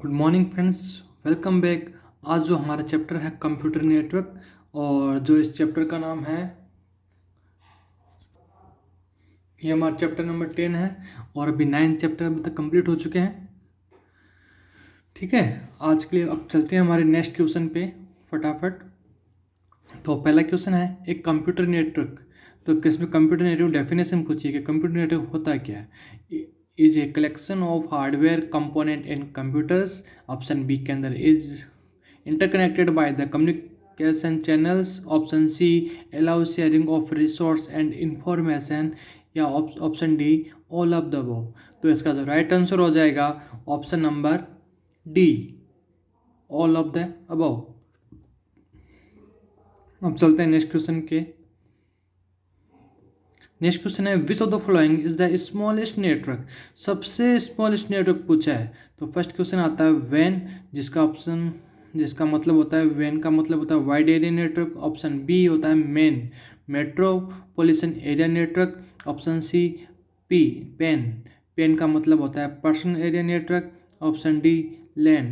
Good morning friends, welcome back. आज जो हमारा चैप्टर है कंप्यूटर नेटवर्क, और जो इस चैप्टर का नाम है, ये हमारा चैप्टर नंबर 10 है। और अभी 9 चैप्टर अभी तक कंप्लीट हो चुके हैं। ठीक है, आज के लिए अब चलते हैं हमारे नेक्स्ट क्वेश्चन पे फटाफट। तो पहला क्वेश्चन है, एक कंप्यूटर नेटवर्क। तो किसमें कंप्यूटर नेटवर्क डेफिनेशन पूछिए कि कंप्यूटर नेटवर्क होता क्या है। Is a collection of hardware component in computers. Option B के अंदर is interconnected by the communication channels। Option C allow sharing of resource and information, या option D all of the above. तो इसका जो right answer हो जाएगा option number D, all of the above. अब चलते हैं नेक्स्ट क्वेश्चन के। नेक्स्ट क्वेश्चन है, which of the following is the smallest network. सबसे स्मॉलेस्ट नेटवर्क पूछा है। तो फर्स्ट क्वेश्चन आता है वैन, जिसका मतलब होता है, वैन का मतलब होता है wide area network. Option B होता है MAN, metropolitan area network. Option C PAN, PAN का मतलब होता है personal area network. Option D LAN,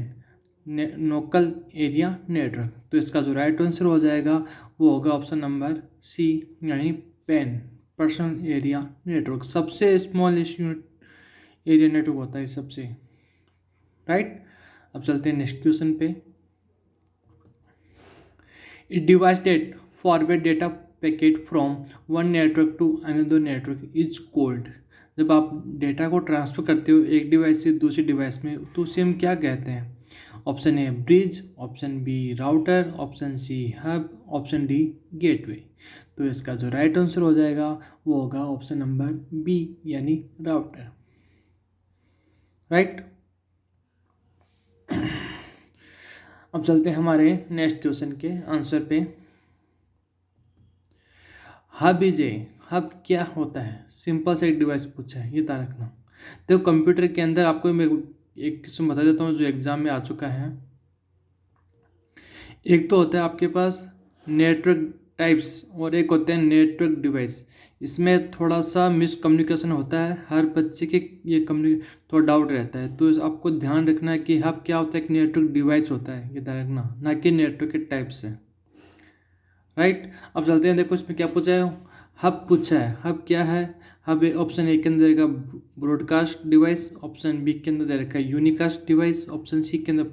local area network. तो इसका जो राइट आंसर हो जाएगा वो होगा ऑप्शन नंबर सी, यानी पेन, पर्सनल एरिया नेटवर्क। सबसे स्मॉलेस्ट एरिया नेटवर्क होता है सबसे, राइट। अब चलते हैं नेक्स्ट क्वेश्चन पे। It device that forward data packet from one network to another network is called. जब आप डेटा को ट्रांसफर करते हो एक डिवाइस से दूसरी डिवाइस में, तो उसे हम क्या कहते हैं। Option A bridge, option B router, option C hub, option D gateway. तो इसका जो राइट आंसर हो जाएगा वो होगा ऑप्शन नंबर बी, यानी राउटर, राइट। अब चलते हैं हमारे नेक्स्ट क्वेश्चन के आंसर पे। हब इज ए, हब क्या होता है। सिंपल सा एक डिवाइस पूछा है, ये ध्यान रखना। देखो कंप्यूटर के अंदर आपको मैं एक किस्म बता देता हूँ जो एग्जाम में आ चुका है। एक तो होता है आपके पास नेटवर्क टाइप्स, और एक होते हैं नेटवर्क डिवाइस। इसमें थोड़ा सा मिसकम्युनिकेशन होता है, हर बच्चे के ये थोड़ा डाउट रहता है। तो आपको ध्यान रखना है कि हब क्या होता है, एक नेटवर्क डिवाइस होता है, ये ध्यान रखना, ना कि नेटवर्क के टाइप्स है, राइट। अब चलते हैं, देखो इसमें क्या पूछा है। हब पूछा है, हब क्या है। हब ऑप्शन ए के अंदर का ब्रॉडकास्ट डिवाइस, ऑप्शन बी के अंदर दे रखा है यूनिकास्ट डिवाइस, ऑप्शन सी के अंदर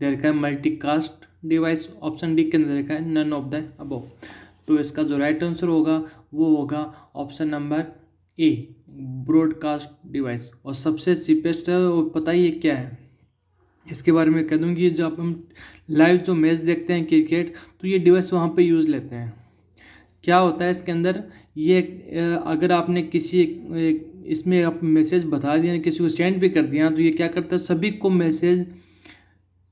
दे रखा है मल्टीकास्ट डिवाइस, ऑप्शन डी के अंदर रखा है नन ऑफ द अबव। तो इसका जो राइट आंसर होगा वो होगा option number A, broadcast device. और सबसे चीपेस्ट है, वो पता ही है क्या है, इसके बारे में कह दूँगी। जब हम लाइव जो मैच देखते हैं क्रिकेट, तो ये डिवाइस वहाँ पे यूज़ लेते हैं। क्या होता है इसके अंदर, ये अगर आपने किसी इसमें आप मैसेज बता दिया, किसी को सेंड भी कर दिया, तो ये क्या करता है, सभी को मैसेज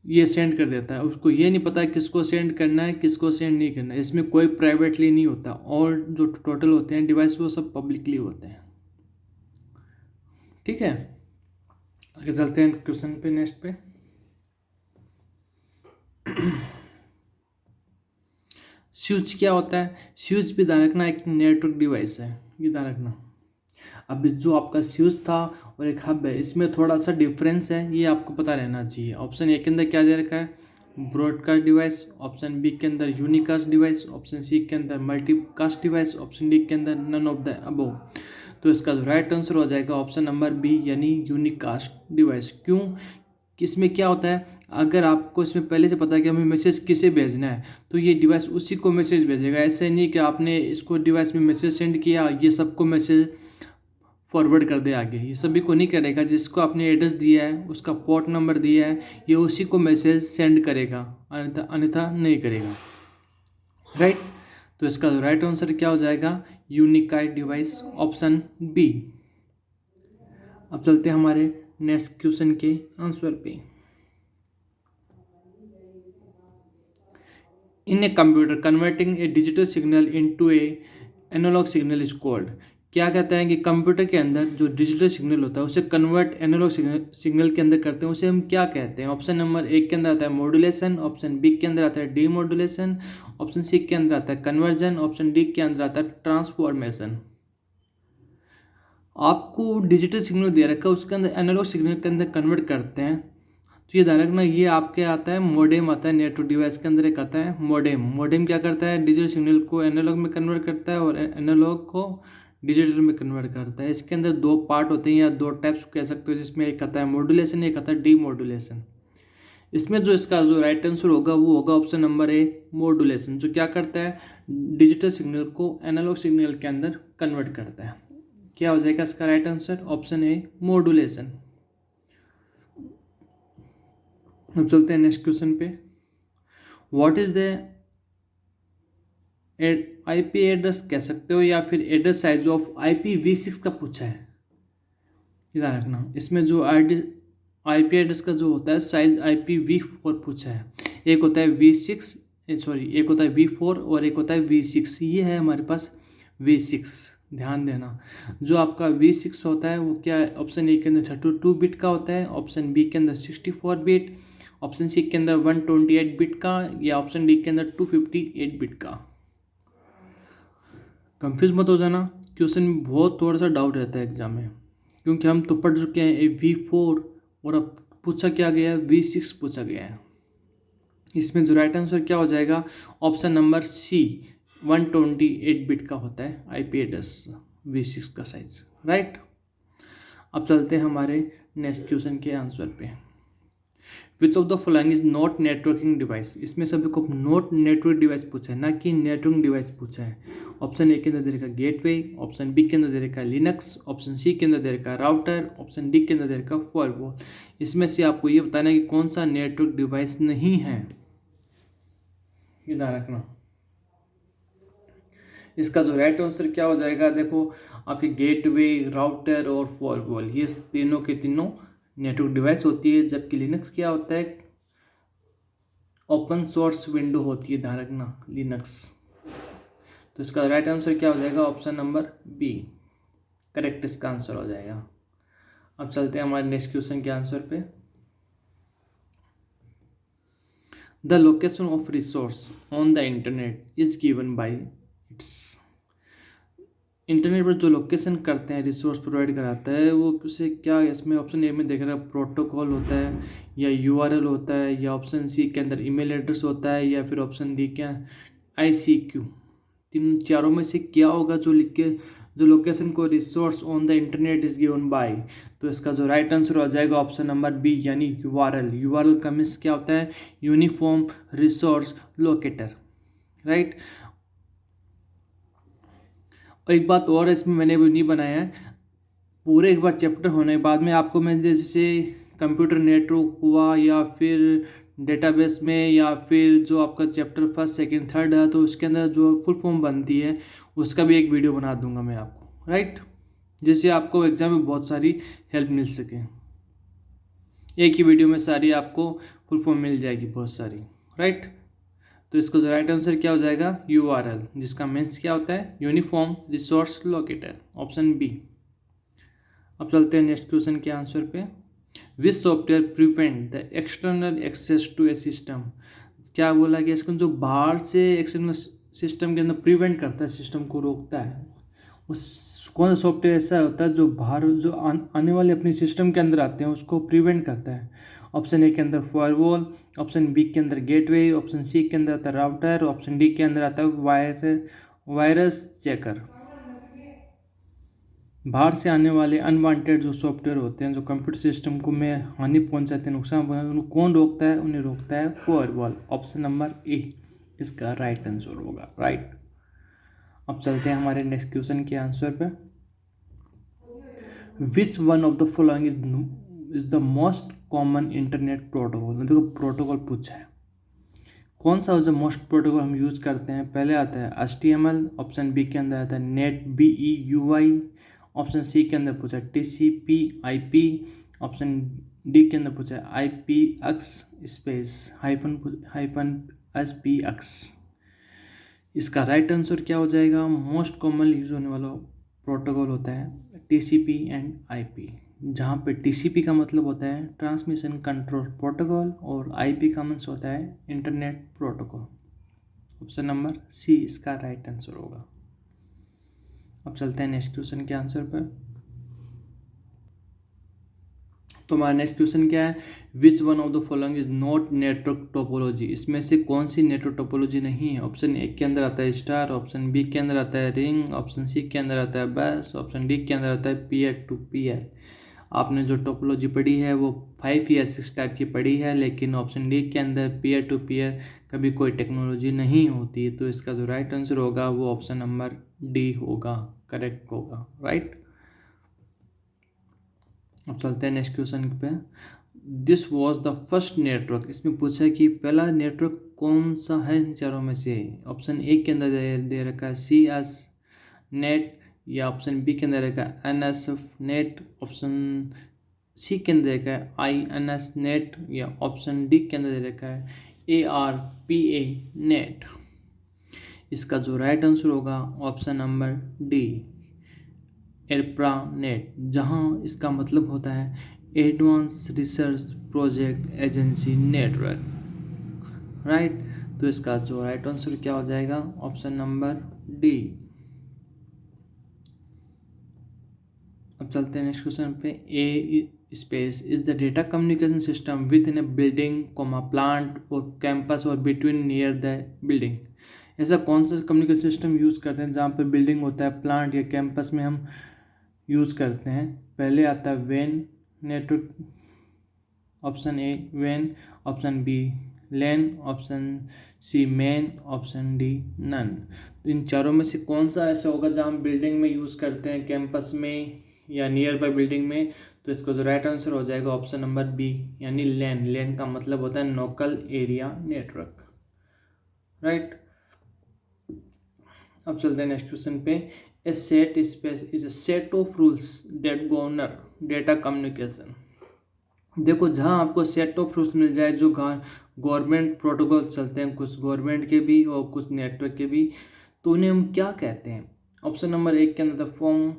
ये सेंड कर देता है। उसको ये नहीं पता किसको सेंड करना है, किसको सेंड नहीं करना है। इसमें कोई प्राइवेटली नहीं होता, और जो टोटल होते हैं डिवाइस वो सब पब्लिकली होते हैं, ठीक है। आगे चलते हैं क्वेश्चन पे, नेक्स्ट पे। स्विच क्या होता है। स्विच भी ध्यान रखना एक नेटवर्क डिवाइस है, ये ध्यान रखना। अब जो आपका स्विच था और एक हब है, इसमें थोड़ा सा डिफरेंस है, ये आपको पता रहना चाहिए। ऑप्शन ए के अंदर क्या दे रखा है, ब्रॉडकास्ट डिवाइस। ऑप्शन बी के अंदर यूनिकास्ट डिवाइस। ऑप्शन सी के अंदर मल्टीकास्ट डिवाइस। ऑप्शन डी के अंदर नन ऑफ द अबव। तो इसका जो राइट आंसर हो जाएगा ऑप्शन नंबर बी, यानी यूनिकास्ट डिवाइस। क्यों, इसमें क्या होता है, अगर आपको इसमें पहले से पता है कि हमें मैसेज किसे भेजना है, तो ये डिवाइस उसी को मैसेज भेजेगा। ऐसे नहीं कि आपने इसको डिवाइस में मैसेज सेंड किया, ये सबको मैसेज फॉरवर्ड कर दे आगे, ये सभी को नहीं करेगा। जिसको आपने एड्रेस दिया है, उसका पोर्ट नंबर दिया है, ये उसी को मैसेज सेंड करेगा, अन्यथा नहीं करेगा, राइट। तो इसका जो राइट आंसर क्या हो जाएगा, यूनिकास्ट डिवाइस, ऑप्शन बी। अब चलते हैं हमारे नेक्स्ट क्वेश्चन के आंसर पे। In a computer converting a digital signal into a analog signal is called. क्या कहते हैं कि कंप्यूटर के अंदर जो डिजिटल सिग्नल होता है उसे कन्वर्ट एनालॉग सिग्नल के अंदर करते हैं, उसे हम क्या कहते हैं। ऑप्शन नंबर एक के अंदर आता है मॉड्यूलेशन, ऑप्शन बी के अंदर आता है डीमॉड्यूलेशन, ऑप्शन सी के अंदर आता है कन्वर्जन, ऑप्शन डी के अंदर आता है ट्रांसफॉर्मेशन। आपको डिजिटल सिग्नल दे रखा है, उसके अंदर एनालॉग सिग्नल के अंदर कन्वर्ट करते हैं, तो ये ध्यान रखना, ये आपके आता है मोडेम आता है नेटवर्क डिवाइस के अंदर, एक आता है मोडेम। मोडेम क्या करता है, डिजिटल सिग्नल को एनालॉग में कन्वर्ट करता है और एनालॉग को डिजिटल में कन्वर्ट करता है। इसके अंदर दो पार्ट होते हैं या दो टाइप्स कह सकते हो, जिसमें एक आता है मॉड्यूलेशन, एक आता है डीमॉड्यूलेशन। इसमें जो इसका जो राइट आंसर होगा वो होगा ऑप्शन नंबर ए, मॉड्यूलेशन, जो क्या करता है डिजिटल सिग्नल को एनालॉग सिग्नल के अंदर कन्वर्ट करता है। क्या हो जाएगा इसका right answer, option A, modulation. अब चलते हैं नेक्स्ट क्वेश्चन पे। What is the IP address कह सकते हो या फिर एड्रेस साइज ऑफ IPv6 का पूछा है, ध्यान रखना। इसमें जो आईपी एड्रेस का जो होता है साइज IPv4 पूछा है। एक होता है एक होता है V4 और एक होता है V6। ये है हमारे पास V6, ध्यान देना। जो आपका V6 होता है वो क्या है, ऑप्शन ए के अंदर 32 बिट का होता है, ऑप्शन बी के अंदर 64 बिट, ऑप्शन सी के अंदर 128 बिट का, या ऑप्शन डी के अंदर 258 बिट का। कंफ्यूज मत हो जाना, क्वेश्चन में बहुत थोड़ा सा डाउट रहता है एग्जाम में, क्योंकि हम तो पढ़ चुके हैं V4 और अब पूछा क्या गया है, V6 पूछा गया है। इसमें जो राइट आंसर क्या हो जाएगा, ऑप्शन नंबर सी, 128 बिट का होता है आईपी एड्रेस V6 का साइज, राइट। अब चलते हैं हमारे नेक्स्ट क्वेश्चन के आंसर पे। विच of the following is not networking device. इसमें सभी को नॉट नेटवर्क डिवाइस पूछा है, ना कि नेटवर्किंग डिवाइस पूछा है। ऑप्शन ए के अंदर दे रखा गेटवे, ऑप्शन बी के अंदर दे रखा लिनक्स, ऑप्शन सी के अंदर दे रखा राउटर, ऑप्शन डी के अंदर दे रखा फायरवॉल। इसमें से आपको ये बताना है कि कौन सा नेटवर्क डिवाइस नहीं है, ये ध्यान रखना। इसका जो राइट आंसर क्या हो जाएगा, देखो आपकी गेटवे, राउटर और फायरवॉल, ये तीनों के तीनों नेटवर्क डिवाइस होती है। जबकि लिनक्स क्या होता है, ओपन सोर्स विंडो होती है, ध्यान रखना लिनक्स। तो इसका राइट आंसर क्या हो जाएगा, ऑप्शन नंबर बी, करेक्ट इसका आंसर हो जाएगा। अब चलते हैं हमारे नेक्स्ट क्वेश्चन के आंसर पे। The location of resource on the internet is given by it's. Internet पर जो लोकेशन करते हैं, रिसोर्स प्रोवाइड कराता है, वो उसे क्या, इसमें ऑप्शन ए में देख रहा है प्रोटोकॉल होता है या URL होता है, या ऑप्शन सी के अंदर ईमेल एड्रेस होता है, या फिर ऑप्शन डी क्या ICQ। तीन चारों में से क्या होगा जो लिख के जो लोकेशन को resource on the internet is given by. तो इसका जो राइट आंसर हो जाएगा ऑप्शन नंबर बी, यानी URL। URL का मीन्स क्या होता है, यूनिफॉर्म रिसोर्स लोकेटर, राइट। और एक बात और, इसमें मैंने भी नहीं बनाया है, पूरे एक बार चैप्टर होने के बाद में आपको मैं जैसे कंप्यूटर नेटवर्क हुआ या फिर डेटाबेस में, या फिर जो आपका चैप्टर फर्स्ट सेकंड थर्ड है, तो उसके अंदर जो फुल फॉर्म बनती है उसका भी एक वीडियो बना दूंगा मैं आपको, राइट। जिससे आपको एग्जाम में बहुत सारी हेल्प मिल सके। एक ही वीडियो में सारी आपको फुल फॉर्म मिल जाएगी बहुत सारी, राइट। तो इसका जो राइट आंसर क्या हो जाएगा, URL, जिसका मीन्स क्या होता है, uniform resource locator, option B. अब चलते हैं नेक्स्ट क्वेश्चन के आंसर पे। Which software prevent the external access to a system. क्या बोला कि इसको जो बाहर से एक्सटर्नल सिस्टम के अंदर प्रिवेंट करता है, सिस्टम को रोकता है, उस कौन सा सॉफ्टवेयर ऐसा होता है जो बाहर जो आने वाले अपने सिस्टम के अंदर आते हैं उसको प्रिवेंट करता है। ऑप्शन ए के अंदर फायरवॉल, ऑप्शन बी के अंदर गेटवे, ऑप्शन सी के अंदर आता है राउटर, ऑप्शन डी के अंदर आता है वायरस चेकर। बाहर से आने वाले अनवांटेड जो सॉफ्टवेयर होते हैं जो कंप्यूटर सिस्टम को में हानि पहुंचाते हैं, नुकसान पहुंचाते हैं, उनको कौन रोकता है, उन्हें रोकता है फायरवॉल। ऑप्शन नंबर ए इसका राइट आंसर होगा, राइट। अब चलते हैं हमारे नेक्स्ट क्वेश्चन के आंसर पे। Which one of the following is the most common internet protocol. देखो प्रोटोकॉल पूछा है, कौन सा जो मोस्ट प्रोटोकॉल हम यूज करते हैं। पहले आता है HTML, ऑप्शन बी के अंदर आता है नेट BEUI, ऑप्शन सी के अंदर पूछा TCP/IP, ऑप्शन डी के अंदर पूछा IPX स्पेस हाइफन SPX। इसका राइट आंसर क्या हो जाएगा, मोस्ट कॉमन यूज होने वाला प्रोटोकॉल होता है TCP एंड IP, जहाँ पे TCP का मतलब होता है ट्रांसमिशन कंट्रोल प्रोटोकॉल और IP का मतलब होता है internet protocol. Option number C इसका राइट आंसर होगा। अब चलते हैं नेक्स्ट क्वेश्चन के आंसर पर। तो हमारा नेक्स्ट क्वेश्चन क्या है, which one of the following is not network topology, इसमें से कौन सी नेटवर्क टोपोलॉजी नहीं है। ऑप्शन ए के अंदर आता है स्टार, ऑप्शन बी के अंदर आता है रिंग, ऑप्शन सी के अंदर आता है बस, ऑप्शन डी के अंदर आता है पीयर टू पीयर। आपने जो टोपोलॉजी पढ़ी है वो 5 या 6 टाइप की पढ़ी है, लेकिन ऑप्शन डी के अंदर पीयर टू पीयर कभी कोई टेक्नोलॉजी नहीं होती। तो इसका जो राइट आंसर होगा वो ऑप्शन नंबर डी होगा, करेक्ट होगा, राइट। अब चलते हैं नेक्स्ट क्वेश्चन पे। This was the first network, इसमें पूछा है कि पहला नेटवर्क कौन सा है इन चारों में से। ऑप्शन ए के अंदर दे रखा है सी एस नेट, या ऑप्शन बी के अंदर रखा है N S net, option C के अंदर रखा है आई एन एस नेट, या ऑप्शन डी के अंदर दे रखा है A R P A net. इसका जो राइट आंसर होगा option number D, ARPA net, जहां इसका मतलब होता है advance research project agency network, right. तो इसका जो राइट आंसर क्या हो जाएगा, ऑप्शन नंबर डी। अब चलते हैं नेक्स्ट क्वेश्चन पे। A space is the data communication system within a building, plant और कैंपस और बिटवीन नियर द बिल्डिंग। ऐसा कौन सा कम्युनिकेशन सिस्टम यूज़ करते हैं जहाँ पे बिल्डिंग होता है, प्लांट या कैंपस में हम यूज़ करते हैं। पहले आता है वेन नेटवर्क, ऑप्शन ए वेन, option B LAN, option C MAN, option D none. तो इन चारों में से कौन सा ऐसा होगा जहाँ हम बिल्डिंग में यूज़ करते हैं, कैंपस में या नियर बाय बिल्डिंग में। तो इसका जो राइट आंसर हो जाएगा ऑप्शन नंबर बी, यानी लैन। लैन का मतलब होता है लोकल एरिया नेटवर्क, राइट। अब चलते हैं नेक्स्ट क्वेश्चन पे। A set space is a set of rules that governor data communication. देखो, जहाँ आपको सेट ऑफ रूल्स मिल जाए जो गवर्नमेंट प्रोटोकॉल चलते हैं, कुछ गवर्नमेंट के भी और कुछ नेटवर्क के भी, तो उन्हें हम क्या कहते हैं। ऑप्शन नंबर एक के अंदर फॉर्म,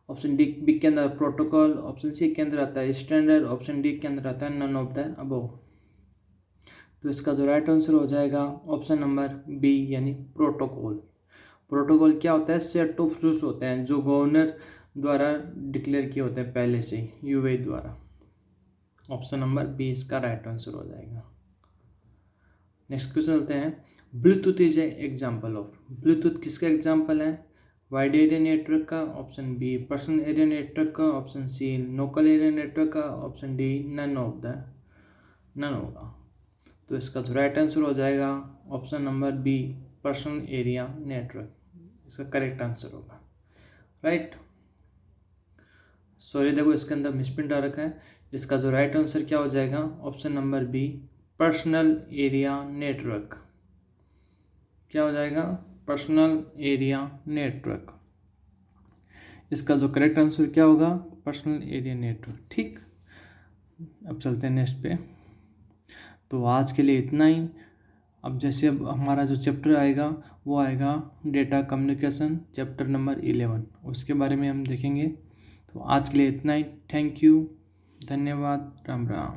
ऑप्शन डी बी के अंदर प्रोटोकॉल, ऑप्शन सी के अंदर आता है स्टैंडर्ड, ऑप्शन डी के अंदर आता है नन ऑफ द अबव। तो इसका जो राइट आंसर हो जाएगा ऑप्शन नंबर बी, यानी प्रोटोकॉल। प्रोटोकॉल क्या होता है, सेट ऑफ रूल्स होते हैं जो गवर्नर द्वारा डिक्लेयर किए होते हैं पहले से यूए द्वारा। ऑप्शन नंबर बी इसका राइट आंसर हो जाएगा। नेक्स्ट क्वेश्चन चलते हैं। Bluetooth is a example of, Bluetooth किसका एग्जाम्पल है, वाइड एरिया नेटवर्क का, option B personal area network का, option C local area network का, ऑप्शन डी नन होगा। तो इसका जो राइट आंसर हो जाएगा option number B personal area network, इसका करेक्ट आंसर होगा, राइट। सॉरी, देखो इसके अंदर मिसप्रिंट आ रखा है। इसका जो राइट आंसर क्या हो जाएगा option number B personal area network. क्या हो जाएगा, पर्सनल एरिया नेटवर्क। इसका जो करेक्ट आंसर क्या होगा, पर्सनल एरिया नेटवर्क, ठीक। अब चलते हैं नेक्स्ट पे। तो आज के लिए इतना ही। अब जैसे अब हमारा जो चैप्टर आएगा वो आएगा डेटा कम्युनिकेशन, चैप्टर नंबर 11, उसके बारे में हम देखेंगे। तो आज के लिए इतना ही। थैंक यू, धन्यवाद, राम राम।